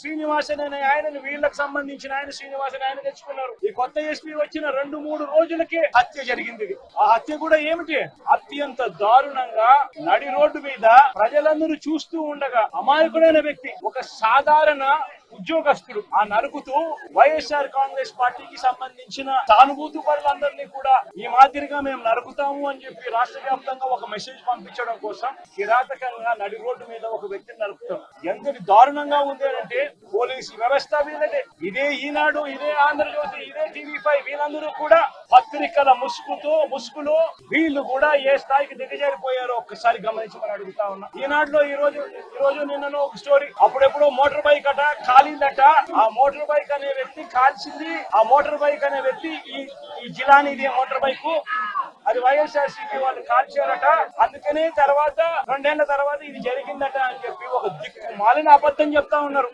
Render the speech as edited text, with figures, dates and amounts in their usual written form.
శ్రీనివాసన్ అనే ఆయనను వీళ్ళకి సంబంధించిన ఆయన శ్రీనివాసన్ ఆయన తెచ్చుకున్నారు. ఈ కొత్త ఎస్పీ వచ్చిన 2-3 రోజులకే హత్య జరిగింది. ఆ హత్య కూడా ఏమిటి, అత్యంత దారుణంగా నడి రోడ్డు మీద ప్రజలందరూ చూస్తూ ఉండగా అమాయకుడైన వ్యక్తి, ఒక సాధారణ ఉద్యోగస్తుడు ఆ నరుకుతూ వైఎస్ఆర్ కాంగ్రెస్ పార్టీకి సంబంధించిన సానుభూతి పరులందరినీ కూడా ఈ మాదిరిగా మేము నరుకుతాము అని చెప్పి రాష్ట్ర వ్యాప్తంగా ఒక మెసేజ్ పంపించడం కోసం కిరాతకంగా నడి రోడ్డు మీద ఒక వ్యక్తిని నరుకుతాం. ఎంతటి దారుణంగా ఉంది అంటే పోలీసు వ్యవస్థ వీళ్ళదే. ఇదే ఈనాడు, ఇదే ఆంధ్రజ్యోతి, ఇదే టీవీ5 వీళ్ళందరూ కూడా పత్రికల ముసుగులో వీళ్ళు కూడా ఏ స్థాయికి దిగజారిపోయారో ఒక్కసారి గమనించమని అడుగుతా ఉన్నా. ఈనాడులో ఈ రోజు నిన్నను ఒక స్టోరీ, అప్పుడెప్పుడో మోటార్ బైక్ అట కాలిందట. ఆ మోటార్ బైక్ అనే వ్యక్తి కాల్చింది, ఆ మోటార్ బైక్ అనే వ్యక్తి ఈ జిలానీది మోటార్ బైక్, అది వైఎస్ఆర్సీపీ వాళ్ళు కాల్చారట. అందుకనే 2 ఏళ్ల తర్వాత ఇది జరిగిందట అని చెప్పి ఒక దిక్కు మాలిన అబద్ధం చెప్తా ఉన్నారు.